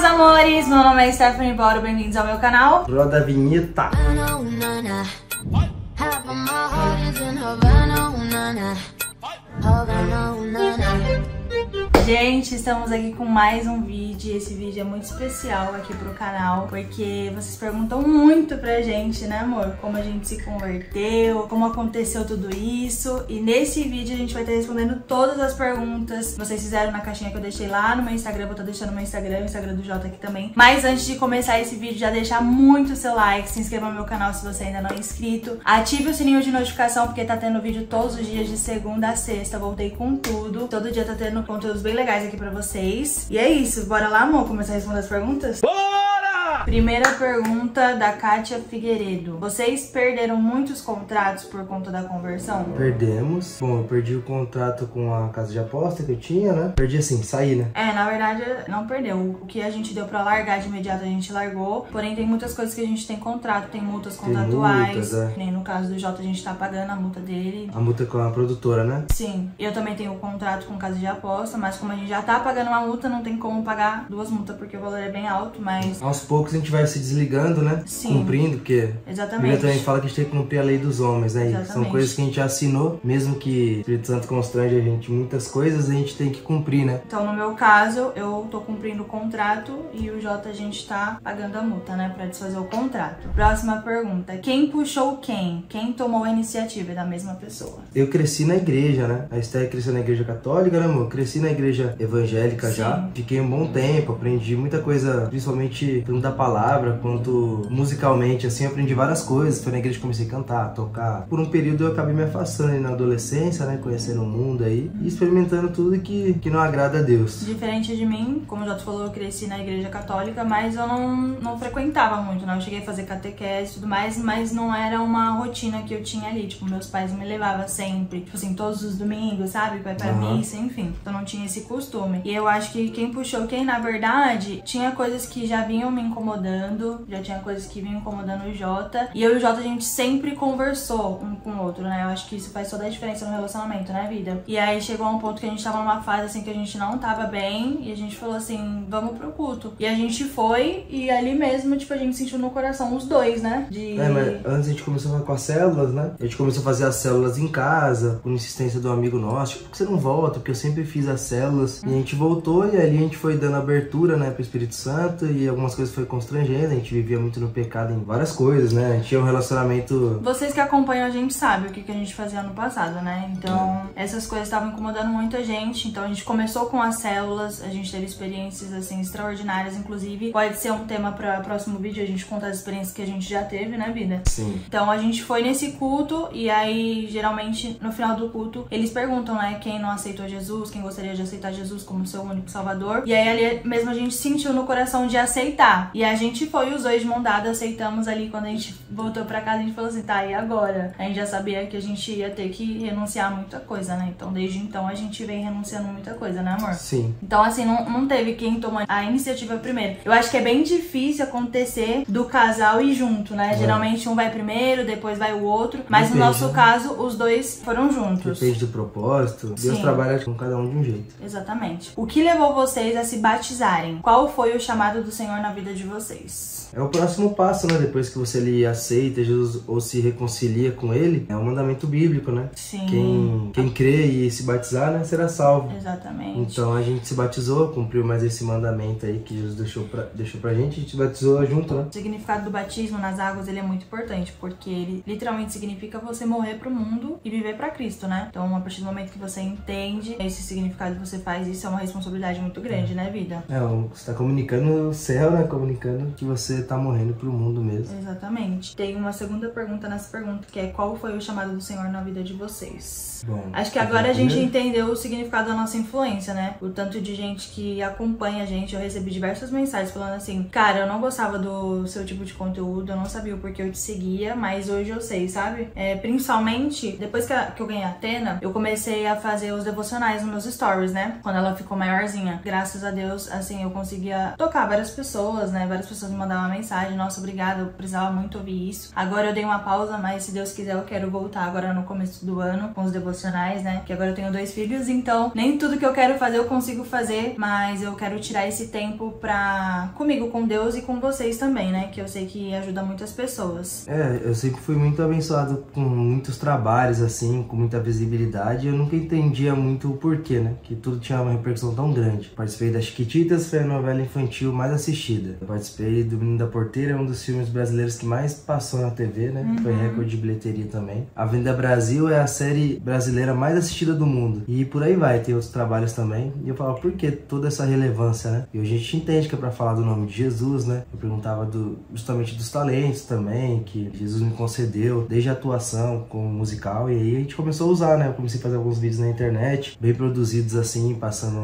amores, meu nome é Stephanie Boro, bem-vindos ao meu canal. Roda a vinheta. Gente, estamos aqui com mais um vídeo. Esse vídeo é muito especial aqui pro canal, porque vocês perguntam muito pra gente, né amor? Como a gente se converteu, como aconteceu tudo isso. E nesse vídeo a gente vai estar respondendo todas as perguntas que vocês fizeram na caixinha que eu deixei lá no meu Instagram. Vou estar deixando no meu Instagram, o Instagram do Jota aqui também. Mas antes de começar esse vídeo, já deixar muito o seu like, se inscreva no meu canal se você ainda não é inscrito. Ative o sininho de notificação, porque tá tendo vídeo todos os dias de segunda a sexta. Voltei com tudo. Todo dia tá tendo conteúdos bem legais aqui pra vocês. E é isso, bora lá, amor, começar a responder as perguntas? Bora! Primeira pergunta da Kátia Figueiredo. Vocês perderam muitos contratos por conta da conversão? Perdemos. Bom, eu perdi o contrato com a casa de aposta que eu tinha, né? Perdi assim, saí, né? É, na verdade, não perdeu. O que a gente deu pra largar de imediato, a gente largou. Porém, tem muitas coisas que a gente tem contrato. Tem multas contratuais. Nem no caso do Jota, a gente tá pagando a multa dele. A multa com a produtora, né? Sim. Eu também tenho um contrato com casa de aposta, mas como a gente já tá pagando uma multa, não tem como pagar duas multas, porque o valor é bem alto, mas... Aos poucos a gente vai se desligando, né? Sim. Cumprindo, porque... Exatamente. A Bíblia também fala que a gente tem que cumprir a lei dos homens, né? Exatamente. São coisas que a gente já assinou, mesmo que o Espírito Santo constrange a gente muitas coisas, a gente tem que cumprir, né? Então, no meu caso, eu tô cumprindo o contrato e o Jota, a gente tá pagando a multa, né? Pra desfazer o contrato. Próxima pergunta. Quem puxou quem? Quem tomou a iniciativa da mesma pessoa? Eu cresci na igreja, né? A Esther cresceu na igreja católica, né, amor? Cresci na igreja evangélica. Sim. Já. Fiquei um bom tempo, aprendi muita coisa, principalmente tanto da palavra quanto musicalmente, assim, aprendi várias coisas. Foi na igreja que comecei a cantar, tocar. Por um período eu acabei me afastando aí na adolescência, né? Conhecendo o mundo aí e experimentando tudo que não agrada a Deus. Diferente de mim, como o Jota falou, eu cresci na igreja católica, mas eu não frequentava muito, né? Eu cheguei a fazer catequese e tudo mais, mas não era uma rotina que eu tinha ali. Tipo, meus pais me levavam sempre, tipo assim, todos os domingos, sabe? Pra missa, enfim. Então não tinha esse costume. E eu acho que quem puxou quem, na verdade, tinha coisas que já vinham me incomodando, já tinha coisas que vinham incomodando o Jota. E eu e o Jota, a gente sempre conversou um com o outro, né? Eu acho que isso faz toda a diferença no relacionamento, né, vida? E aí chegou a um ponto que a gente tava numa fase, assim, que a gente não tava bem. E a gente falou assim, vamos pro culto. E a gente foi, e ali mesmo, tipo, a gente sentiu no coração os dois, né? Mas antes a gente começou com as células, né? A gente começou a fazer as células em casa, por insistência do amigo nosso. Tipo, por que você não volta? Porque eu sempre fiz as células. E a gente voltou, e ali a gente foi dando abertura, né, pro Espírito Santo. E algumas coisas foi constrangendo. A gente vivia muito no pecado em várias coisas, né? A gente tinha um relacionamento... Vocês que acompanham a gente sabem o que a gente fazia ano passado, né? Então, essas coisas estavam incomodando muito a gente. Então, a gente começou com as células. A gente teve experiências, assim, extraordinárias. Inclusive, pode ser um tema para o próximo vídeo. A gente conta as experiências que a gente já teve, né, vida? Sim. Então, a gente foi nesse culto. E aí, geralmente, no final do culto, eles perguntam, né? Quem não aceitou Jesus, quem gostaria de aceitar Jesus como seu único salvador. E aí, ali mesmo, a gente sentiu no coração de aceitar. E a gente foi os dois de mão dada, aceitamos ali. Quando a gente voltou pra casa, a gente falou assim, tá, e agora? A gente já sabia que a gente ia ter que renunciar a muita coisa, né? Então, desde então, a gente vem renunciando a muita coisa, né, amor? Sim. Então, assim, não teve quem tomou a iniciativa primeiro. Eu acho que é bem difícil acontecer do casal ir junto, né? Geralmente, um vai primeiro, depois vai o outro. Mas no nosso caso, os dois foram juntos. Depende do propósito. Sim. Deus trabalha com cada um de um jeito. Exatamente. O que levou vocês a se batizarem? Qual foi o chamado do Senhor na vida de vocês? É o próximo passo, né? Depois que você ali aceita Jesus ou se reconcilia com ele, é um mandamento bíblico, né? Sim. Quem crê e se batizar, né, será salvo. Exatamente. Então a gente se batizou, cumpriu mais esse mandamento aí que Jesus deixou pra gente, a gente se batizou junto, né? O significado do batismo nas águas, ele é muito importante, porque ele literalmente significa você morrer pro mundo e viver pra Cristo, né? Então, a partir do momento que você entende esse significado que você faz, isso é uma responsabilidade muito grande, né, vida? Você tá comunicando o céu, né? Comunicando que você tá morrendo pro mundo mesmo. Exatamente. Tem uma segunda pergunta nessa pergunta, que é qual foi o chamado do Senhor na vida de vocês? Bom, acho que agora a gente entendeu o significado da nossa influência, né? O tanto de gente que acompanha a gente. Eu recebi diversas mensagens falando assim, cara, eu não gostava do seu tipo de conteúdo, eu não sabia o porquê eu te seguia, mas hoje eu sei, sabe? Principalmente, depois que eu ganhei a Atena, eu comecei a fazer os devocionais nos meus stories, né? Quando ela ficou maiorzinha. Graças a Deus, assim, eu conseguia tocar várias pessoas, né? Várias pessoas me mandavam uma mensagem: nossa, obrigada, eu precisava muito ouvir isso. Agora eu dei uma pausa, mas se Deus quiser eu quero voltar agora no começo do ano com os devocionais, né? Que agora eu tenho 2 filhos, então nem tudo que eu quero fazer eu consigo fazer, mas eu quero tirar esse tempo comigo, com Deus e com vocês também, né? Que eu sei que ajuda muitas pessoas. Eu sempre fui muito abençoado com muitos trabalhos, assim, com muita visibilidade. Eu nunca entendia muito o porquê, né? Que tudo tinha uma repercussão tão grande. Participei das Chiquititas, foi a novela infantil mais assistida. Eu participei do Menino da Porteira, um dos filmes brasileiros que mais passou na TV, né? Foi recorde de bilheteria também. A Avenida Brasil é a série brasileira mais assistida do mundo. E por aí vai, tem outros trabalhos também. E eu falava, por que toda essa relevância, né? E hoje a gente entende que é pra falar do nome de Jesus, né? Eu perguntava justamente dos talentos também, que Jesus me concedeu, desde a atuação como musical. E aí a gente começou a usar, né? Eu comecei a fazer alguns vídeos na internet, bem produzidos assim, passando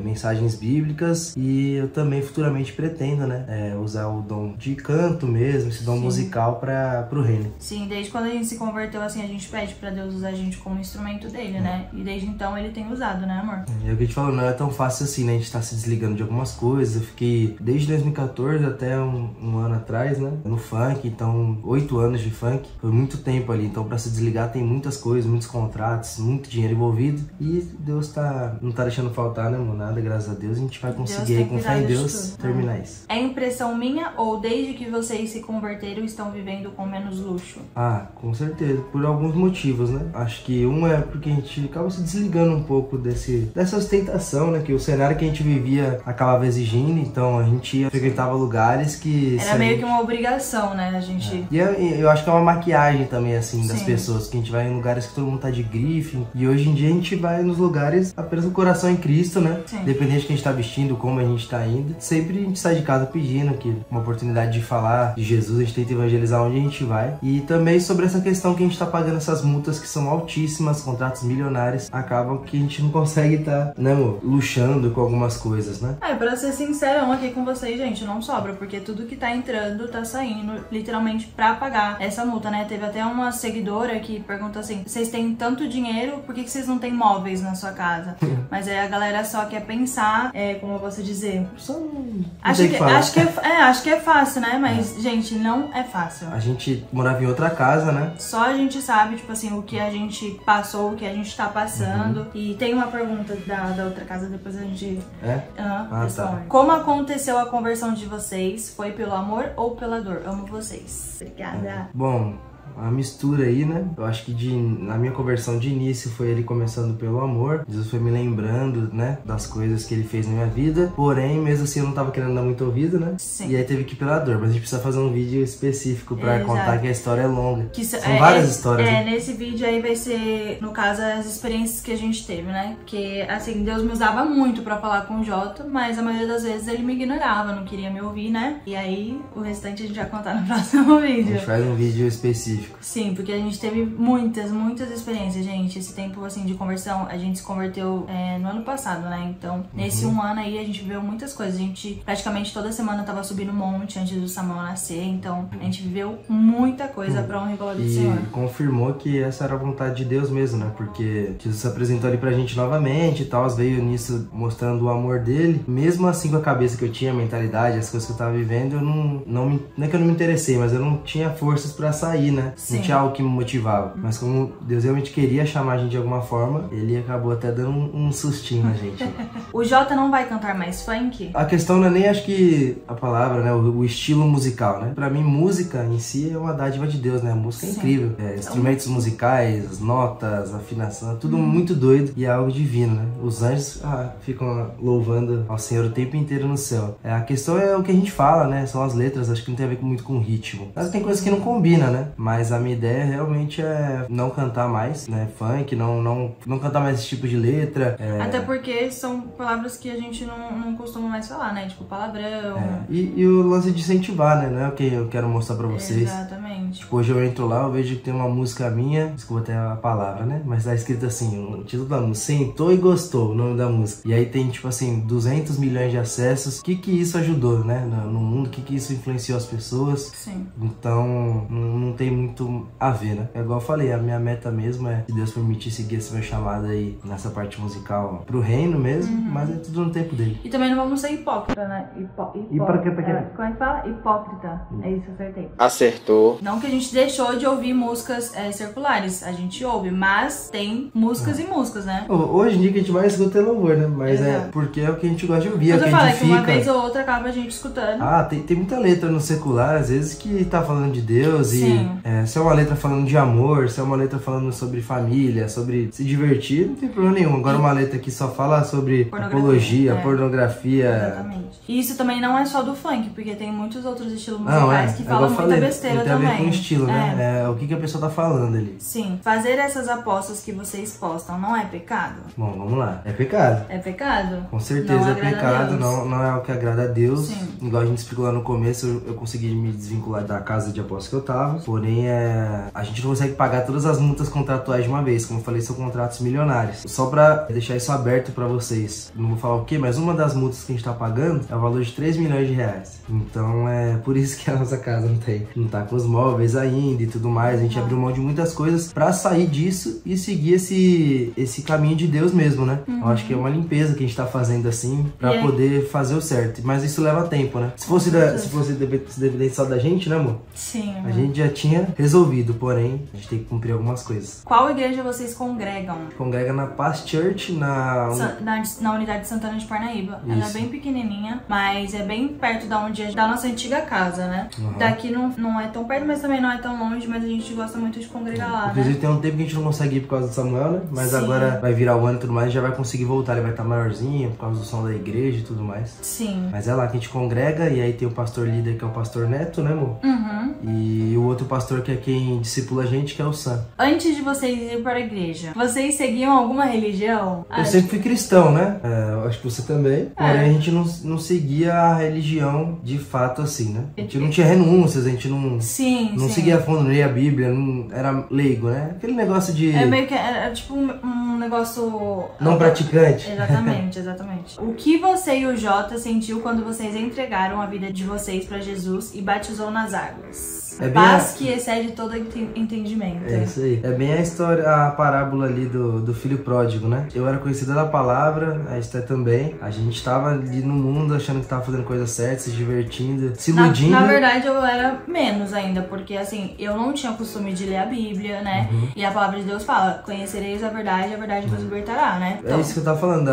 mensagens bíblicas. E eu também futuramente pretendo, né? Usar o dom de canto mesmo, esse dom musical pro reino. Sim, desde quando a gente se converteu, assim, a gente pede pra Deus usar a gente como instrumento dele, né? E desde então ele tem usado, né, amor? É o que a gente falou, não é tão fácil assim, né? A gente tá se desligando de algumas coisas. Eu fiquei desde 2014 até um ano atrás, né? No funk, então 8 anos de funk. Foi muito tempo ali, então pra se desligar tem muitas coisas, muitos contratos, muito dinheiro envolvido. E Deus não tá deixando faltar, né, amor? Nada, graças a Deus. A gente vai conseguir aí, com fé em Deus, terminar isso. É impressão minha ou desde que vocês se converteram estão vivendo com menos luxo? Ah, com certeza. Por alguns motivos, né? Acho que um é porque a gente acaba se desligando um pouco dessa ostentação, né? Que o cenário que a gente vivia acabava exigindo, então a gente frequentava lugares que... Era meio que uma obrigação, né? A gente... E eu acho que é uma maquiagem também, assim, das pessoas, que a gente vai em lugares que todo mundo tá de grife, e hoje em dia a gente vai nos lugares apenas com o coração em Cristo, né? Sim. Independente do que a gente tá vestindo, como a gente tá indo, sempre a gente sai de casa pedindo que uma oportunidade de falar de Jesus, a gente tenta evangelizar onde a gente vai. E também sobre essa questão que a gente tá pagando essas multas que são altíssimas, contratos milionários, acabam que a gente não consegue tá, né, amor, luxando com algumas coisas, né? Pra ser sincerão aqui com vocês, gente, não sobra, porque tudo que tá entrando tá saindo literalmente pra pagar essa multa, né? Teve até uma seguidora que perguntou assim: vocês têm tanto dinheiro, por que vocês não têm móveis na sua casa? Mas aí a galera só quer pensar, como eu posso dizer? Acho que é fácil, né? Mas, gente, não é fácil. A gente morava em outra casa, né? Só a gente sabe, tipo assim, o que a gente passou, o que a gente tá passando. E tem uma pergunta da outra casa, depois a gente... Tá. Como aconteceu a conversão de vocês? Foi pelo amor ou pela dor? Amo vocês. Obrigada. Bom, a mistura aí, né? Eu acho que na minha conversão de início foi ele começando pelo amor. Jesus foi me lembrando, né, das coisas que ele fez na minha vida. Porém, mesmo assim, eu não tava querendo dar muito ouvido, né? Sim. E aí teve que ir pela dor. Mas a gente precisa fazer um vídeo específico pra contar que a história é longa. São várias histórias. Né? Nesse vídeo aí vai ser, no caso, as experiências que a gente teve, né? Porque, assim, Deus me usava muito pra falar com o Jota, mas a maioria das vezes ele me ignorava, não queria me ouvir, né? E aí, o restante a gente vai contar no próximo vídeo. A gente faz um vídeo específico. Sim, porque a gente teve muitas experiências, gente. Esse tempo, assim, de conversão, a gente se converteu no ano passado, né? Então, nesse um ano aí, a gente viveu muitas coisas. A gente, praticamente toda semana, tava subindo um monte antes do Samuel nascer. Então, a gente viveu muita coisa pra honra e glória do Senhor. E confirmou que essa era a vontade de Deus mesmo, né? Porque Jesus se apresentou ali pra gente novamente e tal, veio nisso mostrando o amor dele. Mesmo assim, com a cabeça que eu tinha, a mentalidade, as coisas que eu tava vivendo, eu não é que eu não me interessei, mas eu não tinha forças pra sair, né? Sim. Não tinha algo que me motivava. Mas como Deus realmente queria chamar a gente de alguma forma, ele acabou até dando um sustinho na gente. O Jota não vai cantar mais funk? A questão não é nem, acho que, a palavra, né? O estilo musical, né? Pra mim, música em si é uma dádiva de Deus, né? A música é incrível. Instrumentos musicais, notas, afinação, tudo muito doido e é algo divino, né? Os anjos ficam louvando ao Senhor o tempo inteiro no céu. A questão é o que a gente fala, né? São as letras, acho que não tem a ver muito com o ritmo. Mas tem coisas que não combinam, né? Mas a minha ideia realmente é não cantar mais, né? Funk, não cantar mais esse tipo de letra. Até porque são palavras que a gente não costuma mais falar, né? Tipo palavrão. E o lance de incentivar, né? Não é o que eu quero mostrar pra vocês. Exatamente. Exatamente. Tipo, hoje eu entro lá, eu vejo que tem uma música minha, desculpa até a palavra, né? Mas tá escrito assim, o título da música, Sentou e Gostou, o nome da música. E aí tem, tipo assim, 200 milhões de acessos. O que isso ajudou, né? No mundo, o que isso influenciou as pessoas. Sim. Então, não tem muito a ver, né? É igual eu falei, a minha meta mesmo é, se Deus permitir, seguir esse meu chamado aí nessa parte musical pro reino mesmo, mas é tudo no tempo dele. E também não vamos ser hipócrita, né? E para quê? Como é que fala? Hipócrita. É isso, acertei. Acertou. Não que a gente deixou de ouvir músicas circulares, a gente ouve, mas tem músicas e músicas, né? Hoje em dia que a gente mais escuta é louvor, né? Mas Exato. é porque é o que a gente gosta de ouvir, é o Mas que eu a falo gente que uma fica. vez ou outra acaba a gente escutando. Ah, tem muita letra no secular, às vezes, que tá falando de Deus. Sim. E se é uma letra falando de amor, se é uma letra falando sobre família, sobre se divertir, não tem problema nenhum. Agora uma letra que só fala sobre apologia, pornografia. Exatamente. E isso também não é só do funk, porque tem muitos outros estilos musicais que falam muita besteira tem também. Tem a ver com o estilo, né? É o que a pessoa tá falando ali. Sim. Fazer essas apostas que vocês postam não é pecado? Bom, vamos lá. É pecado. É pecado? Com certeza não é pecado, não é o que agrada a Deus. Sim. Igual a gente explicou lá no começo, eu consegui me desvincular da casa de apostas que eu tava. Porém, a gente não consegue pagar todas as multas contratuais de uma vez. Como eu falei, são contratos milionários. Só pra deixar isso aberto pra vocês. Não vou falar o quê, mas uma das multas que a gente tá pagando é o valor de 3 milhões de reais. Então é por isso que a nossa casa não tá com os móveis ainda e tudo mais. A gente abriu mão de muitas coisas pra sair disso e seguir esse caminho de Deus mesmo, né? Eu acho que é uma limpeza que a gente tá fazendo assim pra poder fazer o certo. Mas isso leva tempo, né? Se fosse dependente só da gente, né, amor? Sim. A gente já tinha resolvido, porém, a gente tem que cumprir algumas coisas. Qual igreja vocês congregam? Congrega na Paz Church, na unidade de Santana de Parnaíba. Isso. Ela é bem pequenininha, mas é bem perto da nossa antiga casa, né? Daqui não é tão perto, mas também não é tão longe, mas a gente gosta muito de congregar lá, Inclusive né? tem um tempo que a gente não consegue ir por causa do Samuel, né? Mas Sim. agora vai virar o ano e tudo mais, já vai conseguir voltar. Ele vai estar maiorzinho por causa do som da igreja e tudo mais. Sim. Mas é lá que a gente congrega, e aí tem o pastor líder, que é o pastor Neto, né, amor? E o outro pastor que é quem discipula a gente, que é o Sam. Antes de vocês irem para a igreja, vocês seguiam alguma religião? Eu sempre fui cristão, né? Eu acho que você também. Porém, a gente não seguia a religião de fato assim, né? A gente não tinha renúncias, a gente não seguia a fundo, não lia a Bíblia, não era leigo, né? Aquele negócio de... É meio que era tipo um negócio... Não praticante. Exatamente, exatamente. O que você e o Jota sentiu quando vocês entregaram a vida de vocês para Jesus e batizou nas águas? Paz que excede todo entendimento. É isso aí. É bem a história, a parábola ali do filho pródigo, né? Eu era conhecida da palavra, a Esté também. A gente tava ali no mundo achando que tava fazendo coisa certa, se divertindo, se iludindo. Na verdade, eu era menos ainda, porque assim, eu não tinha costume de ler a Bíblia, né? E a palavra de Deus fala, conhecereis a verdade vos libertará, né? Então, é isso que eu tava falando,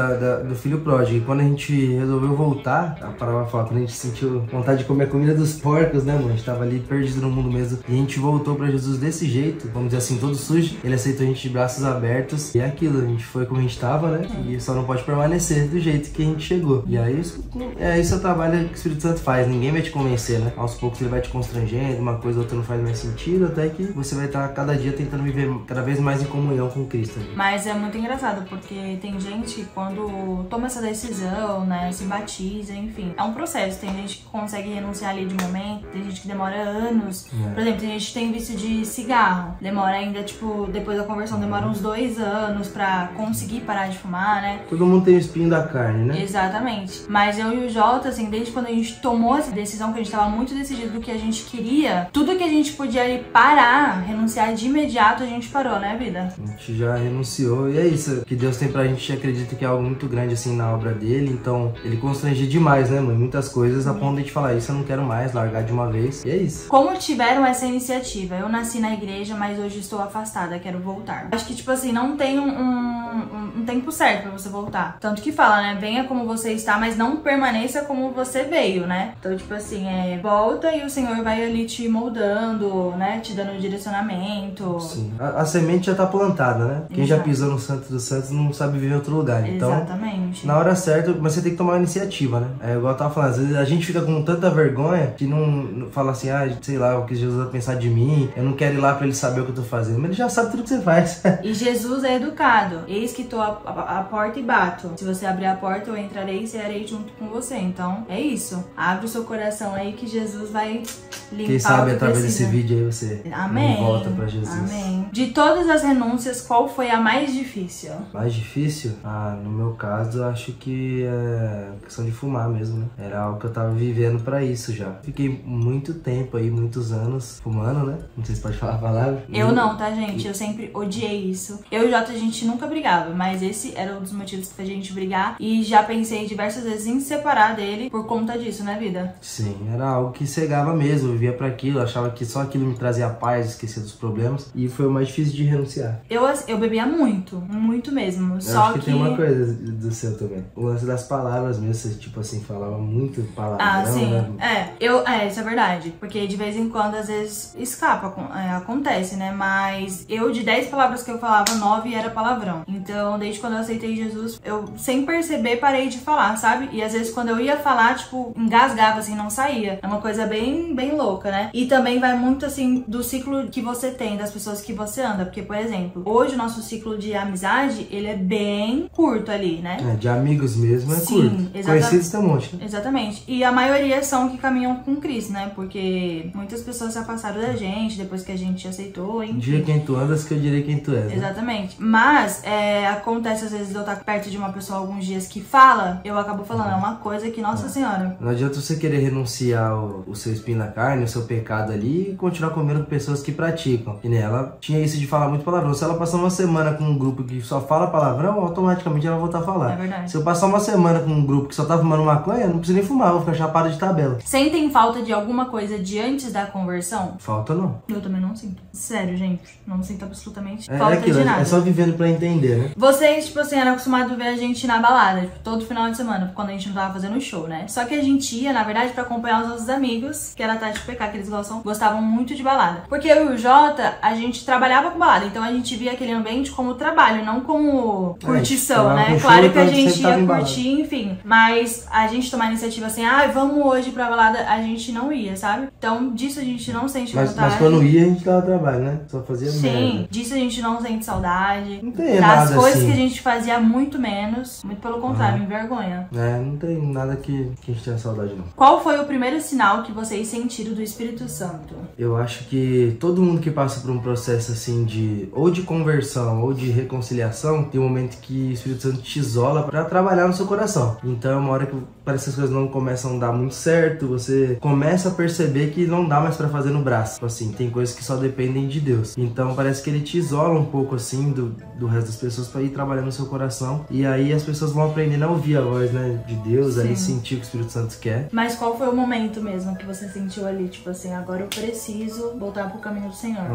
do filho pródigo. E quando a gente resolveu voltar, a palavra fala, quando a gente sentiu vontade de comer a comida dos porcos, né, mano? A gente tava ali perdido no mundo mesmo. E a gente voltou pra Jesus desse jeito, vamos dizer assim, todo sujo. Ele aceitou a gente de braços abertos. E é aquilo, a gente foi como a gente tava, né? E só não pode permanecer do jeito que a gente chegou. E aí, isso é o trabalho que o Espírito Santo faz. Ninguém vai te convencer, né? Aos poucos ele vai te constrangendo, uma coisa ou outra não faz mais sentido, até que você vai estar cada dia tentando viver cada vez mais em comunhão com Cristo. Mas é muito engraçado, porque tem gente que quando toma essa decisão, né, se batiza, enfim, é um processo. Tem gente que consegue renunciar ali de momento, tem gente que demora anos. Por exemplo, tem gente que tem vício de cigarro, demora ainda, tipo, depois da conversão, demora uns 2 anos pra conseguir parar de fumar, né? Todo mundo tem o espinho da carne, né? Exatamente. Mas eu e o Jota, assim, desde quando a gente tomou essa decisão, que a gente tava muito decidido do que a gente queria, tudo que a gente podia ali parar, renunciar de imediato, a gente parou, né, vida? A gente já renunciou, e é isso. O que Deus tem pra gente, acredita que é algo muito grande, assim, na obra dele. Então, ele constrange demais, né, mãe? Muitas coisas, a ponto de a gente falar, isso eu não quero mais, largar de uma vez. E é isso. Como tiveram essa iniciativa? Eu nasci na igreja, mas hoje estou afastada, quero voltar. Acho que, tipo assim, não tem um tempo certo pra você voltar. Tanto que fala, né? Venha como você está, mas não permaneça como você veio, né? Então, tipo assim, volta e o Senhor vai ali te moldando, né? Te dando direcionamento. Sim. A semente já tá plantada, né? Quem já pisou no Santo dos Santos não sabe viver em outro lugar. Então, exatamente. Na hora certa, mas você tem que tomar uma iniciativa, né? É igual eu tava falando, às vezes a gente fica com tanta vergonha que não fala assim, sei lá, o que Jesus vai pensar de mim, eu não quero ir lá pra ele saber o que eu tô fazendo. Mas ele já sabe tudo que você faz. E Jesus é educado. eis que tô a porta e bato. Se você abrir a porta, eu entrarei e cearei junto com você. Então, é isso. Abre o seu coração aí que Jesus vai limpar. Quem sabe o que através precisa. desse vídeo aí você volta pra Jesus. Amém. De todas as renúncias, qual foi a mais difícil? Mais difícil? No meu caso, eu acho que é questão de fumar mesmo, né? Era algo que eu tava vivendo pra isso já. Fiquei muito tempo aí, muitos anos fumando, né? Não sei se pode falar a palavra. Eu não, tá, gente? Eu sempre odiei isso. Eu e o Jota, a gente nunca brigava, mas esse era um dos motivos que fez a gente brigar. E já pensei diversas vezes em separar dele por conta disso, né, vida? Sim, era algo que cegava mesmo. Eu vivia pra aquilo, achava que só aquilo me trazia paz, esquecia dos problemas. E foi o mais difícil de renunciar. Eu bebia muito mesmo. Eu Só acho que tem uma coisa do seu também. O lance das palavras mesmo, você, tipo assim, falava muito palavrão, sim. né? Isso é verdade. Porque de vez em quando, às vezes, escapa, acontece, né? Mas eu, de 10 palavras que eu falava, 9 era palavrão. Então, desde quando eu aceitei Jesus, eu, sem perceber, parei de falar, sabe? E às vezes, quando eu ia falar, tipo, engasgava, assim, não saía. É uma coisa bem, bem louca, né? E também vai muito, assim, do ciclo que você tem, das pessoas que você anda. Porque, por exemplo, hoje o nosso ciclo de amizade, ele é bem curto ali, né? De amigos mesmo é curto. Conhecidos tem um monte, né? Exatamente. E a maioria são que caminham com Cristo, né? Porque muitas pessoas se afastaram da gente depois que a gente aceitou, enfim. Diga quem tu andas que eu direi quem tu és, né? Exatamente. Mas acontece às vezes de eu estar perto de uma pessoa alguns dias que fala, eu acabo falando, é uma coisa que, nossa senhora. Não adianta você querer renunciar o seu espinho na carne, o seu pecado ali e continuar comendo com pessoas que praticam. E né, ela tinha isso de falar muito palavrão. Se ela passar uma semana com um grupo que só fala palavrão, automaticamente ela vai voltar a falar. É verdade. Se eu passar uma semana com um grupo que só tá fumando maconha, não preciso nem fumar, vou ficar chapado de tabela. Sentem falta de alguma coisa de antes da conversão? Falta não. Eu também não sinto. Sério, gente. Não sinto absolutamente falta aquilo, de nada. é só vivendo pra entender, né? Vocês, tipo assim, eram acostumados a ver a gente na balada, tipo, todo final de semana, quando a gente não tava fazendo show, né? Só que a gente ia, na verdade, pra acompanhar os nossos amigos, que era a Tati PK, que eles gostavam muito de balada. Porque eu e o Jota, a gente trabalhava com balada, então a gente via aquele ambiente como trabalho, não como curtição, né? Claro que a gente ia curtir, enfim. Mas a gente tomar a iniciativa assim, vamos hoje pra balada, a gente não ia, sabe? Então, disso a gente não sente vontade. Mas quando ia, a gente dava trabalho, né? Só fazia merda. Sim, disso a gente não sente saudade. Não tem das nada coisas assim que a gente fazia muito menos. Muito pelo contrário, me envergonha. Não tem nada que a gente tenha saudade, não. Qual foi o primeiro sinal que vocês sentiram do Espírito Santo? Eu acho que todo mundo que passa por um processo assim de conversão ou de reconciliação, tem um momento que o Espírito Santo te isola pra trabalhar no seu coração. Então é uma hora que parece que as coisas não começam a dar muito certo, você começa a perceber que não dá mais pra fazer no braço. Assim, tem coisas que só dependem de Deus. Então parece que ele te isola um pouco assim do resto das pessoas pra ir trabalhando no seu coração. E aí as pessoas vão aprendendo a ouvir a voz, né, de Deus, ali sentir o que o Espírito Santo quer. Mas qual foi o momento mesmo que você sentiu ali, tipo assim, agora eu preciso voltar pro caminho do Senhor?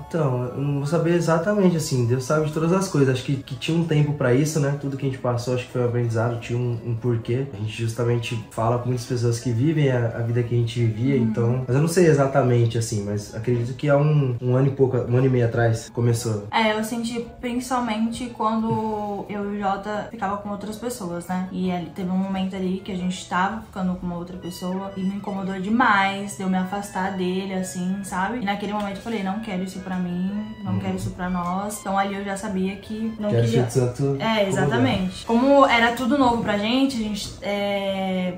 Então, eu não vou saber exatamente, assim, Deus sabe de todas as coisas. Acho que tinha um tempo pra isso, né? Tudo que a gente passou, acho que foi um aprendizado, tinha um porquê. A gente justamente fala com muitas pessoas que vivem a vida que a gente vivia, então... Mas eu não sei exatamente, assim, mas acredito que há um ano e pouco, um ano e meio atrás, começou. Eu senti principalmente quando eu e o Jota ficava com outras pessoas, né? E teve um momento ali que a gente tava ficando com uma outra pessoa e me incomodou demais de eu me afastar dele, assim, sabe? E naquele momento eu falei, não quero isso pra mim, não quero isso pra nós. Então ali eu já sabia que não queria... Santo exatamente. Como era tudo novo pra gente, a gente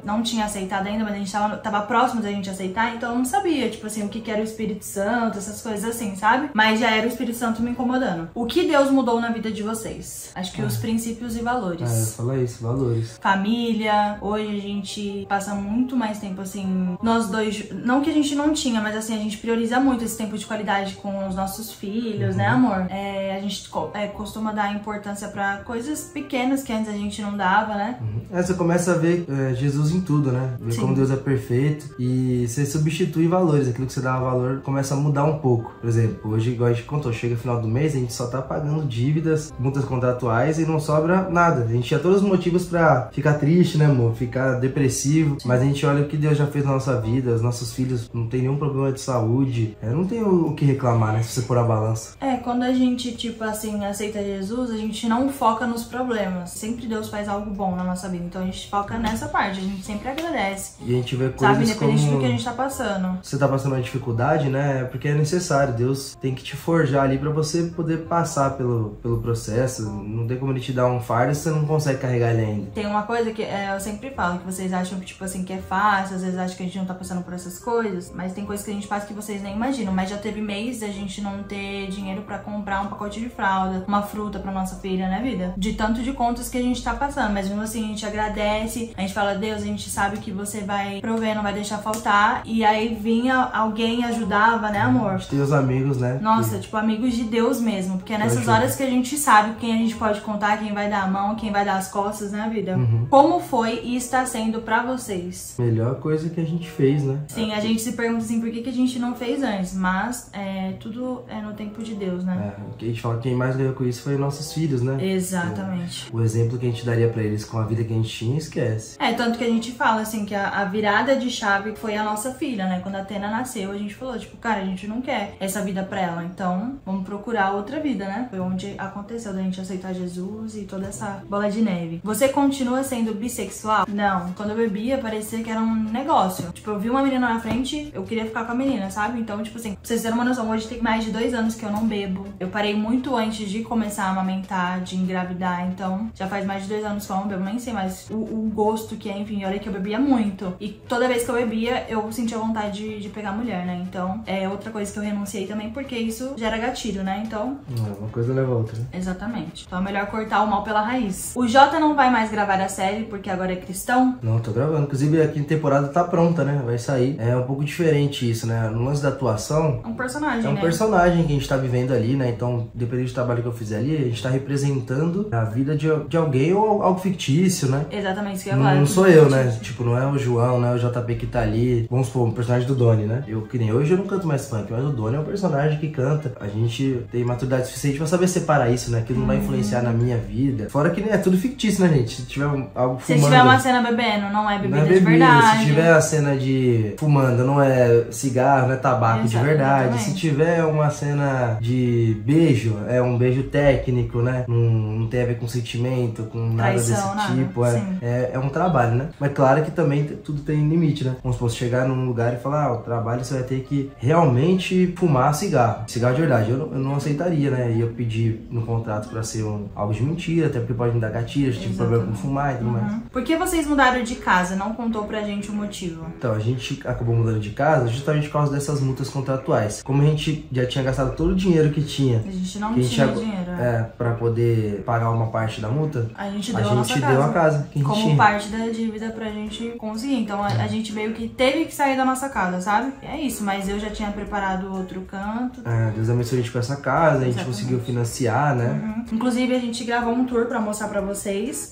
não tinha aceitado ainda, mas a gente tava próximo da gente aceitar, então eu não sabia, tipo assim, o que era o Espírito Santo, essas coisas assim, sabe? Mas já era o Espírito Santo me incomodando. O que Deus mudou na vida de vocês? Acho que os princípios e valores. Fala isso, valores. Família, hoje a gente passa muito mais tempo assim, nós dois, não que a gente não tinha, mas assim, a gente prioriza muito esse tempo de qualidade com os nossos filhos, né, amor? A gente costuma dar importância pra coisas pequenas que antes a gente não dava, né? Você começa a ver Jesus em tudo, né? Ver como Deus é perfeito e você substitui valores, aquilo que você dava valor começa a mudar um pouco. Por exemplo, hoje, igual a gente contou, chega final do mês, a gente só tá pagando dívidas, multas contratuais e não sobra nada. A gente tinha todos os motivos pra ficar triste, né, amor? Ficar depressivo, mas a gente olha o que Deus já fez na nossa vida, os nossos filhos não tem nenhum problema de saúde, não tem o que reclamar, né, se você pôr a balança. Quando a gente, tipo assim, aceita Jesus, a gente não foca nos problemas. Sempre Deus faz algo bom na nossa vida, então a gente foca nessa parte, a gente sempre agradece. E a gente vê coisas, sabe, independente como... do que a gente tá passando. Você tá passando uma dificuldade, né, porque é necessário, Deus tem que te forjar ali pra você poder passar pelo processo, processo, não tem como ele te dar um fardo se você não consegue carregar ele ainda. Tem uma coisa que eu sempre falo, que vocês acham que, tipo assim, que é fácil, às vezes acham que a gente não tá passando por essas coisas, mas tem coisas que a gente faz que vocês nem imaginam. Mas já teve mês da gente não ter dinheiro pra comprar um pacote de fralda, uma fruta pra nossa filha, né, vida? De tanto de contas que a gente tá passando, mas mesmo assim a gente agradece, a gente fala, Deus, a gente sabe que você vai prover, não vai deixar faltar, e aí vinha alguém e ajudava, né, amor? A gente tem os amigos, né? Nossa, tipo, amigos de Deus mesmo, porque é nessas horas que a gente sabe quem a gente pode contar, quem vai dar a mão, quem vai dar as costas, né, vida? Como foi e está sendo pra vocês? Melhor coisa que a gente fez, né? Sim, a gente se pergunta assim, por que a gente não fez antes? Mas tudo é no tempo de Deus, né? O que a gente fala que quem mais ganhou com isso foi nossos filhos, né? Exatamente. O exemplo que a gente daria pra eles com a vida que a gente tinha, esquece. Tanto que a gente fala assim, que a virada de chave foi a nossa filha, né? Quando a Atena nasceu, a gente falou, tipo, cara, a gente não quer essa vida pra ela, então vamos procurar outra vida, né? Foi onde aconteceu da gente aceitar Jesus e toda essa bola de neve. Você continua sendo bissexual? Não. Quando eu bebia, parecia que era um negócio. Tipo, eu vi uma menina na frente, eu queria ficar com a menina, sabe? Então, tipo assim, pra vocês terem uma noção, hoje tem mais de 2 anos que eu não bebo. Eu parei muito antes de começar a amamentar, de engravidar, então já faz mais de 2 anos que eu não bebo, nem sei mais o gosto que é, enfim, olha que eu bebia muito. E toda vez que eu bebia, eu sentia vontade de pegar mulher, né? Então, é outra coisa que eu renunciei também, porque isso gera gatilho, né? Então... uma coisa leva a outra, né? Exatamente. Então é melhor cortar o mal pela raiz. O Jota não vai mais gravar a série, porque agora é cristão? Não, tô gravando. Inclusive, aqui a temporada tá pronta, né? Vai sair. É um pouco diferente isso, né? No lance da atuação... É um personagem, É um né? personagem que a gente tá vivendo ali, né? Então, dependendo do trabalho que eu fizer ali, a gente tá representando a vida de alguém ou algo fictício, né? Exatamente, isso que eu ia falar. Não sou eu, né? Tipo, não é o João, não é o JP que tá ali. Vamos supor, um personagem do Doni, né? Eu, que nem hoje, eu não canto mais funk, mas o Doni é um personagem que canta. A gente tem maturidade suficiente pra saber separar isso, né? Que não vai influenciar na minha vida. Fora que é tudo fictício, né, gente? Se tiver algo fumando... Se tiver uma cena bebendo, não é bebida, não é bebida de verdade. Se tiver a cena de fumando, não é cigarro, não é tabaco de verdade. Se tiver uma cena de beijo, é um beijo técnico, né? Não tem a ver com sentimento, com nada traição, desse tipo. É um trabalho, né? Mas claro que também tudo tem limite, né? Vamos supor, chegar num lugar e falar, o trabalho você vai ter que realmente fumar cigarro. Cigarro de verdade. Eu não aceitaria, né? E eu pedi no contrato pra ser algo de mentira, até porque pode me dar gatilho, eu tive problema com fumar e tudo mais. Por que vocês mudaram de casa? Não contou pra gente o motivo. Então, a gente acabou mudando de casa justamente por causa dessas multas contratuais. Como a gente já tinha gastado todo o dinheiro que tinha... A gente não tinha dinheiro. Pra poder pagar uma parte da multa, a gente deu a casa que a gente como tinha. parte da dívida pra gente conseguir. Então a gente meio que teve que sair da nossa casa, sabe? É isso, mas eu já tinha preparado outro canto. Deus abençoe a gente com essa casa, a gente conseguiu financiar, né? Inclusive a gente gravou um tour pra mostrar pra vocês.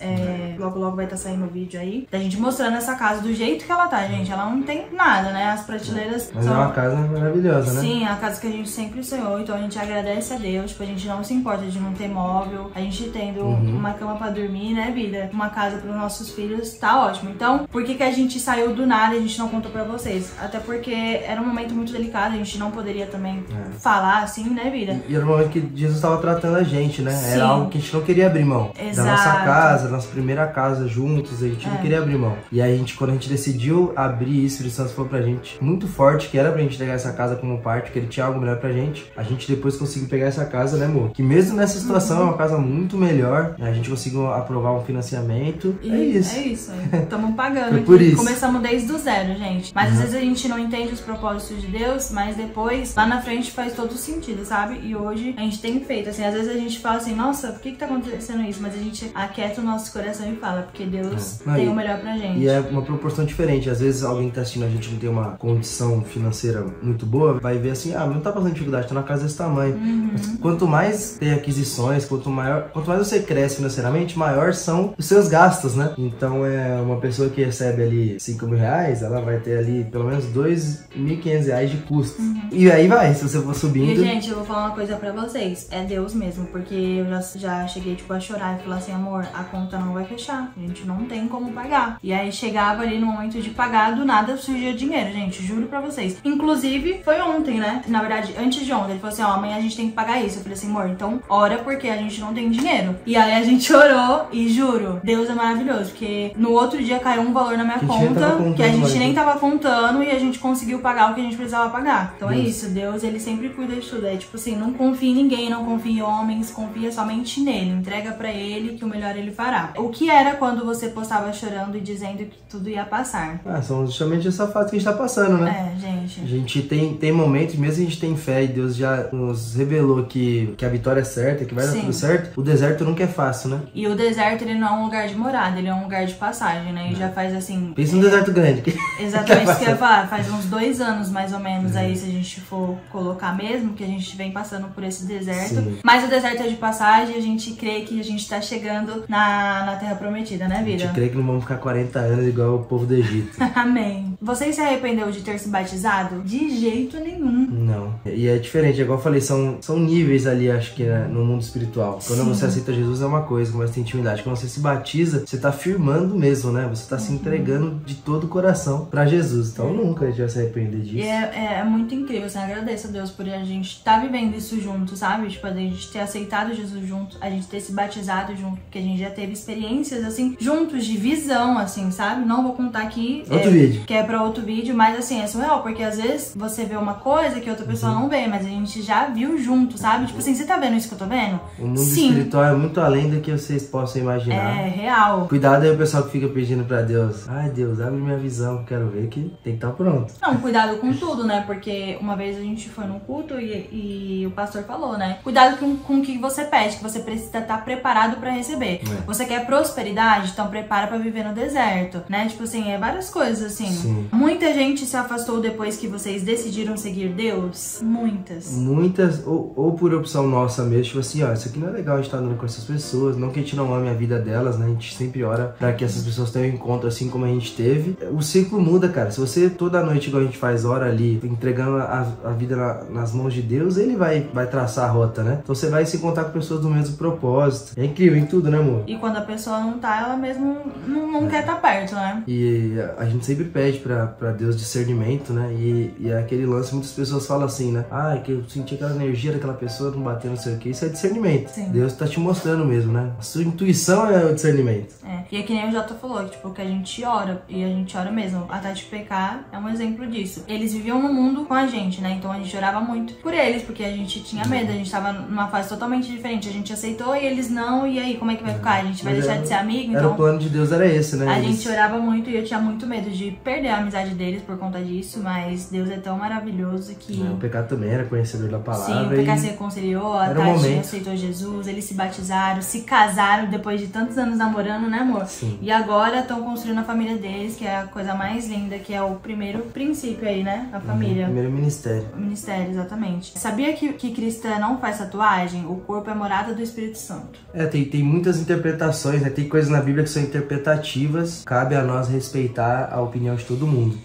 Logo logo vai estar saindo o vídeo aí. Da gente mostrando essa casa do jeito que ela tá, gente. Ela não tem nada, né? As prateleiras Mas são... é uma casa maravilhosa, né? Sim, a casa que a gente sempre sonhou. Então a gente agradece a Deus. Tipo, a gente não se importa de não ter móvel. A gente tendo uma cama pra dormir, né, vida? Uma casa pros nossos filhos, tá ótimo. Então, por que a gente saiu do nada e a gente não contou pra vocês? Até porque era um momento muito delicado. A gente não poderia também falar assim, né, vida? E era o momento que Jesus estava tratando a gente, né? Sim. Era algo que a gente não queria abrir mão. Exato. Da nossa casa, nossa primeira casa juntos, a gente não queria abrir mão. E aí, quando a gente decidiu abrir isso, o Espírito Santo falou pra gente muito forte que era pra gente pegar essa casa como parte, que ele tinha algo melhor pra gente. A gente depois conseguiu pegar essa casa, né, amor? Que mesmo nessa situação é uma casa muito melhor. A gente conseguiu aprovar um financiamento. E é isso. É isso. Estamos pagando. Foi por isso. Começamos desde o zero, gente. Mas às vezes a gente não entende os propósitos de Deus, mas depois, lá na frente, faz todo sentido, sabe? E hoje a gente tem feito, assim, às vezes a gente fala assim, nossa, por que tá acontecendo isso? Mas a gente aquieta o nosso coração e fala, porque Deus tem o melhor pra gente. E é uma proporção diferente. Às vezes alguém que tá assistindo a gente não tem uma condição financeira muito boa, vai ver assim, não tá passando dificuldade, tá na casa desse tamanho. Mas quanto mais tem aquisições, quanto mais você cresce financeiramente, maior são os seus gastos, né? Então uma pessoa que recebe ali 5 mil reais, ela vai ter ali pelo menos 2.500 reais de custos. E aí vai, se você for subindo... E, gente, eu vou falar uma coisa pra vocês. É Deus mesmo, porque eu já cheguei, tipo, a chorar e falar assim, amor, a conta não vai fechar. A gente não tem como pagar. E aí chegava ali no momento de pagar, do nada surgia dinheiro, gente, juro pra vocês. Inclusive, foi ontem, né? Na verdade, antes de ontem, ele falou assim, amanhã a gente tem que pagar isso. Eu falei assim, amor, então, ora porque a gente não tem dinheiro. E aí a gente orou e juro, Deus é maravilhoso, porque no outro dia caiu um valor na minha conta que a gente nem tava contando e a gente conseguiu pagar o que a gente precisava pagar. Então é isso, Deus, ele sempre cuida de tudo. É tipo assim, não confia em ninguém, não confia em homens, confia somente nele. Entrega pra ele que o melhor ele fará. O que era quando você postava chorando e dizendo que tudo ia passar? São justamente essa fase que a gente tá passando, né? Gente. A gente tem momentos, mesmo que a gente tem fé e Deus já nos revelou que a vitória é certa, que vai dar tudo certo, o deserto nunca é fácil, né? E o deserto, ele não é um lugar de morada, ele é um lugar de passagem, né? E já faz assim... Pensa num deserto grande. Exatamente isso que eu ia falar. Faz uns 2 anos, mais ou menos, aí, se a gente for colocar mesmo, que a gente vem passando por esse deserto. Sim. Mas o deserto é de passagem, a gente crê que a gente tá chegando na Terra Prometida, né, vida? A gente crê que não vamos ficar 40 anos igual o povo do Egito. Amém. Você se arrependeu de ter se batizado? De jeito nenhum. Não. E é diferente, igual eu falei, são níveis ali, acho que, né, no mundo espiritual. Quando você aceita Jesus é uma coisa, começa a ter intimidade. Quando você se batiza, você tá firmando mesmo, né? Você tá se entregando de todo o coração pra Jesus. Então nunca a gente vai se arrepender disso. E é muito incrível, assim, agradeço a Deus por a gente estar vivendo isso junto, sabe? Tipo, a gente ter aceitado Jesus junto, a gente ter se batizado junto, porque a gente já teve experiências, assim, juntos, de visão, assim, sabe? Não vou contar aqui. Outro vídeo. Que é pra outro vídeo, mas assim, é surreal, porque às vezes você vê uma coisa que outra pessoa não vê, mas a gente já viu junto, sabe? Tipo assim, você tá vendo isso que eu tô vendo? O mundo espiritual é muito além do que vocês possam imaginar. É real. Cuidado aí o pessoal que fica pedindo pra Deus. Ai, Deus, abre minha visão, quero ver que tem que estar pronto. Não, cuidado com tudo, né? Porque uma vez a gente foi num culto e o pastor falou, né? Cuidado com o que você pede, que você precisa estar preparado pra receber. Você quer prosperidade? Então prepara pra viver no deserto, né? Tipo assim, várias coisas, assim. Sim. Muita gente se afastou depois que vocês decidiram seguir Deus? Muitas, ou por opção nossa mesmo, tipo assim, ó, isso aqui não é legal a gente estar andando com essas pessoas, não que a gente não ame a vida delas, né? A gente sempre ora pra que essas pessoas tenham um encontro assim como a gente teve. O ciclo muda, cara. Se você toda noite, igual a gente faz, ora ali, entregando a vida nas mãos de Deus, ele vai traçar a rota, né? Então você vai se encontrar com pessoas do mesmo propósito. É incrível em tudo, né, amor? E quando a pessoa não tá, ela mesmo não quer estar perto, né? E a gente sempre pede pra Deus discernimento, né? E é aquele lance, muitas pessoas falam assim, né? Ah, é que eu senti aquela energia daquela pessoa não bater, não sei o que. Isso é discernimento. Sim. Deus tá te mostrando mesmo, né? A sua intuição é o discernimento. E é que nem o Jota falou, que, tipo, que a gente ora, e a gente ora mesmo. A Tati PK é um exemplo disso. Eles viviam no mundo com a gente, né? Então a gente orava muito por eles, porque a gente tinha medo, a gente tava numa fase totalmente diferente. A gente aceitou e eles não, e aí, como é que vai ficar? A gente vai deixar de ser amigo? Então, o plano de Deus era esse, né? A gente orava muito e eu tinha muito medo de perder a amizade deles por conta disso, mas Deus é tão maravilhoso que... O pecado também era conhecedor da palavra. Sim, o pecado se reconciliou, a Tati aceitou Jesus, eles se batizaram, se casaram depois de tantos anos namorando, né, amor? Sim. E agora estão construindo a família deles, que é a coisa mais linda, que é o primeiro princípio aí, né? A família. Primeiro ministério. O ministério, exatamente. Sabia que cristã não faz tatuagem? O corpo é morada do Espírito Santo. Tem muitas interpretações, né? Tem coisas na Bíblia que são interpretativas. Cabe a nós respeitar a opinião de todo mundo.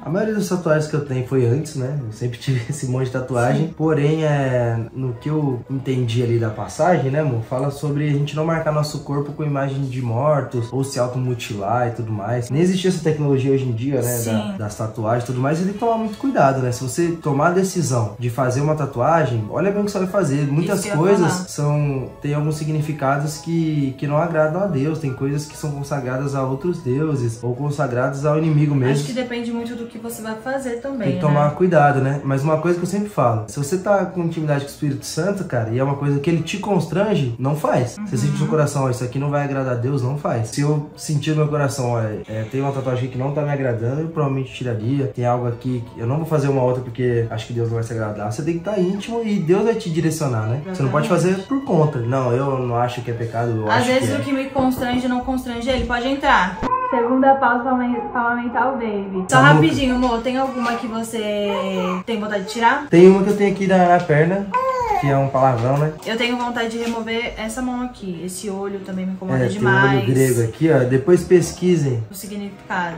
A maioria das tatuagens que eu tenho foi antes, né? Eu sempre tive esse monte de tatuagem. Sim. Porém, no que eu entendi ali da passagem, né, amor? Fala sobre a gente não marcar nosso corpo com imagem de mortos ou se automutilar e tudo mais. Nem existia essa tecnologia hoje em dia, né? Das tatuagens e tudo mais. E tem que tomar muito cuidado, né? Se você tomar a decisão de fazer uma tatuagem, olha bem o que você vai fazer. Muitas coisas tem alguns significados que não agradam a Deus. Tem coisas que são consagradas a outros deuses ou consagradas ao inimigo mesmo. Acho que depende muito do que você vai fazer também, tem que tomar cuidado, né? Mas uma coisa que eu sempre falo, se você tá com intimidade com o Espírito Santo, cara, e é uma coisa que ele te constrange, não faz. Você sente no seu coração, ó, isso aqui não vai agradar a Deus, não faz. Se eu sentir no meu coração, olha, tem uma tatuagem que não tá me agradando, eu provavelmente tiraria. Tem algo aqui que eu não vou fazer uma outra porque acho que Deus não vai se agradar. Você tem que estar íntimo e Deus vai te direcionar, né? Exatamente. Você não pode fazer por conta. Não, eu não acho que é pecado, Às vezes o que me constrange não constrange ele. Pode entrar. Segunda pausa pra amamentar o baby. Só rapidinho, amor, tem alguma que você tem vontade de tirar? Tem uma que eu tenho aqui na perna, que é um palavrão, né? Eu tenho vontade de remover essa mão aqui. Esse olho também me incomoda demais. Tem um olho grego aqui, ó. Depois pesquisem o significado.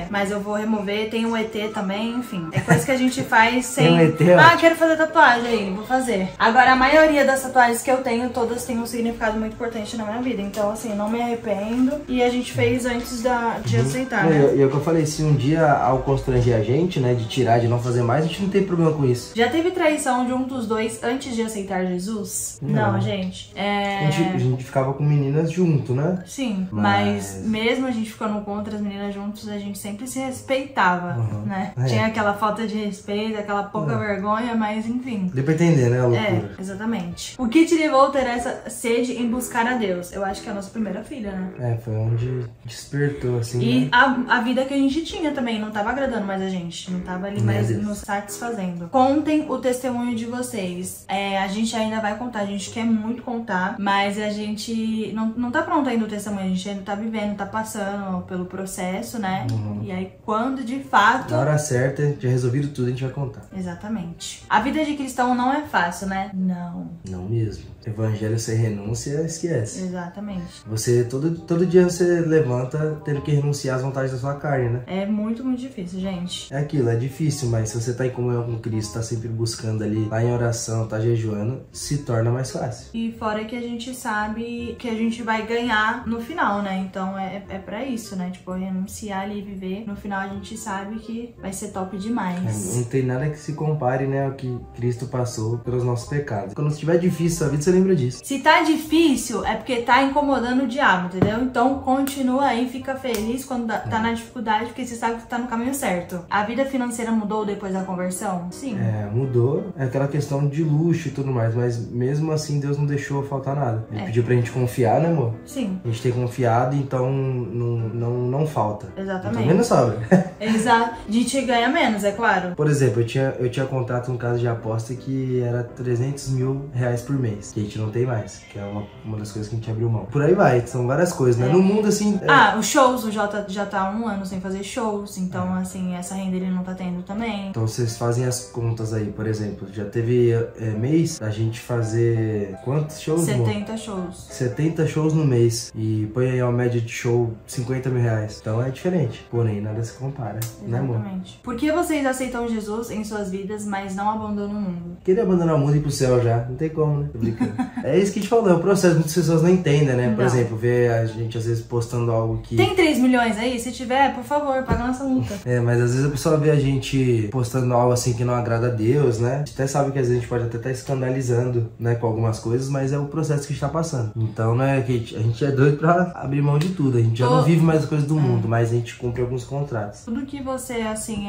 Mas eu vou remover. Tem um ET também, enfim. É coisa que a gente faz sem... Tem um ET, quero fazer tatuagem aí, vou fazer. Agora, a maioria das tatuagens que eu tenho, todas têm um significado muito importante na minha vida. Então, assim, não me arrependo. E a gente fez antes de aceitar, né? E é o que eu falei, se um dia ao constranger a gente, né, de tirar, de não fazer mais, a gente não tem problema com isso. Já teve traição de um dos dois antes de aceitar Jesus? Não, gente. A gente ficava com meninas junto, né? Sim, mas mesmo a gente ficando com outras meninas juntos, a gente sempre se respeitava, né? Tinha aquela falta de respeito, aquela pouca vergonha, mas enfim. Deu pra entender, né, a loucura. Exatamente. O que te levou a ter essa sede em buscar a Deus? Eu acho que é a nossa primeira filha, né? Foi onde despertou, assim, E né? a vida que a gente tinha também, não tava agradando mais a gente, não tava ali mais nos satisfazendo. Contem o testemunho de vocês. A gente ainda vai contar, a gente quer muito contar, mas a gente não tá pronto ainda o testemunho, a gente ainda tá vivendo, tá passando pelo processo, né? E aí, quando de fato... Na hora certa, já resolvido tudo, a gente vai contar. Exatamente. A vida de cristão não é fácil, né? Não. Não mesmo. Evangelho sem renúncia, esquece. Exatamente. Você, todo dia você levanta tendo que renunciar às vontades da sua carne, né? É muito, muito difícil, gente. É aquilo, é difícil, mas se você tá em comunhão com Cristo, tá sempre buscando ali, tá em oração, tá jejuando, se torna mais fácil. E fora que a gente sabe que a gente vai ganhar no final, né? Então é pra isso, né? Tipo, renunciar ali e viver. No final a gente sabe que vai ser top demais. Não tem nada que se compare, né, ao que Cristo passou pelos nossos pecados. Quando estiver difícil a vida, você lembra disso. Se tá difícil, é porque tá incomodando o diabo, entendeu? Então continua aí, fica feliz quando tá na dificuldade, porque você sabe que tá no caminho certo. A vida financeira mudou depois da conversão? Sim. Mudou. É aquela questão de luxo e tudo mais, mas mesmo assim Deus não deixou faltar nada. Ele pediu pra gente confiar, né, amor? Sim. A gente ter confiado, então não falta. Exatamente. Então menos sobra. Exato. A gente ganha menos, é claro. Por exemplo, eu tinha contrato no caso de aposta que era 300 mil reais por mês, que a gente não tem mais, que é uma das coisas que a gente abriu mão. Por aí vai, são várias coisas, né? No mundo, assim... Os shows, o Jota já tá há 1 ano sem fazer shows, então, assim, essa renda ele não tá tendo também. Então, vocês fazem as contas aí, por exemplo, já teve mês a gente fazer quantos shows, 70 shows. 70 shows no mês, e põe aí uma média de show 50 mil reais. Então é diferente, porém, nada se compara, né, amor? Exatamente. Por que vocês aceitam Jesus em suas vidas, mas não abandonam o mundo? Queria abandonar o mundo e ir pro céu já, não tem como, né? Tô brincando. É isso que a gente falou, é o processo, muitas pessoas não entendem, né? Por exemplo, ver a gente às vezes postando algo que... Tem 3 milhões aí? Se tiver, por favor, paga nossa multa. Mas às vezes a pessoa vê a gente postando algo assim que não agrada a Deus, né? A gente até sabe que às vezes a gente pode até estar escandalizando, né, com algumas coisas, mas é o processo que a gente tá passando. Então, né, que a gente é doido pra abrir mão de tudo. A gente já não vive mais as coisas do mundo, mas a gente cumpre alguns contratos. Tudo que você, assim,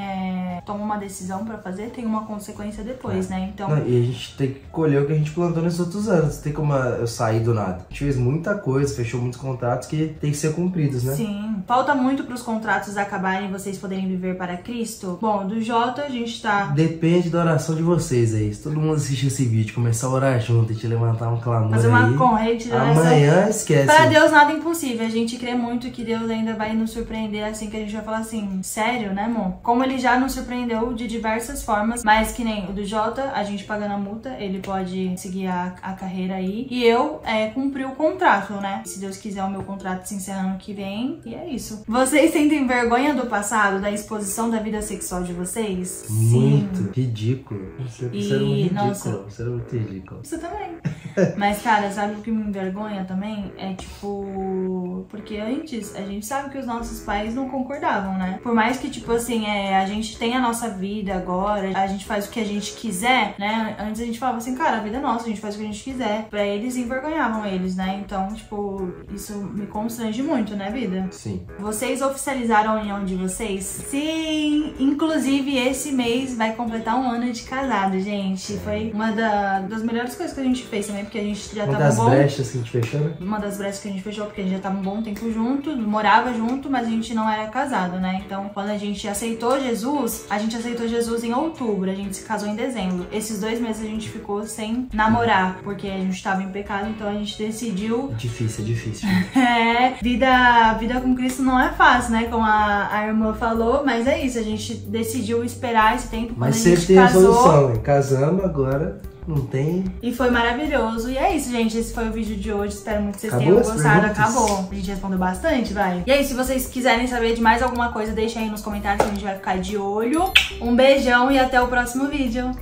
toma uma decisão pra fazer, tem uma consequência depois, né? Então... E a gente tem que colher o que a gente plantou nesses outros anos. Não tem como eu sair do nada. A gente fez muita coisa, fechou muitos contratos que tem que ser cumpridos, né? Sim. Falta muito pros contratos acabarem e vocês poderem viver para Cristo? Bom, do Jota a gente tá... Depende da oração de vocês aí. Se todo mundo assistir esse vídeo, começar a orar junto e te levantar um clamor fazer uma corrente, amanhã esquece. Pra Deus nada é impossível. A gente crê muito que Deus ainda vai nos surpreender, assim, que a gente vai falar assim, sério, né, amor? Como ele já nos surpreendeu de diversas formas, mas que nem o do Jota, a gente pagando a multa, ele pode seguir a carreira aí. E eu cumpri o contrato, né? Se Deus quiser, o meu contrato se encerra ano que vem. E é isso. Vocês sentem vergonha do passado, da exposição da vida sexual de vocês? Muito. Sim. Ridículo. Você era muito ridículo. Nossa. Você era muito ridículo. Você também. Mas, cara, sabe o que me envergonha também? É tipo... Porque antes, a gente sabe que os nossos pais não concordavam, né? Por mais que, tipo assim, a gente tem a nossa vida agora, a gente faz o que a gente quiser, né? Antes a gente falava assim, cara, a vida é nossa, a gente faz o que a gente quiser. Pra eles, envergonhavam eles, né? Então, tipo, isso me constrange muito, né, vida? Sim. Vocês oficializaram a união de vocês? Sim! Inclusive, esse mês vai completar 1 ano de casado, gente. Foi uma das melhores coisas que a gente fez também, porque a gente já tava bom. Uma das brechas que a gente fechou, né? Uma das brechas que a gente fechou, porque a gente já tava um bom tempo junto, morava junto, mas a gente não era casado, né? Então, quando a gente aceitou Jesus em outubro, a gente se casou em dezembro. Esses 2 meses a gente ficou sem namorar, porque a gente tava em pecado, então a gente decidiu... Difícil, é difícil. Vida com Cristo não é fácil, né? Como a irmã falou, mas é isso, a gente decidiu esperar esse tempo quando mas a gente sempre tem casou. A solução, hein? Casamos agora... Não tem. E foi maravilhoso. E é isso, gente. Esse foi o vídeo de hoje. Espero muito que vocês Acabou tenham gostado. perguntas? Acabou. A gente respondeu bastante, vai. E aí, se vocês quiserem saber de mais alguma coisa, deixa aí nos comentários que a gente vai ficar de olho. Um beijão e até o próximo vídeo.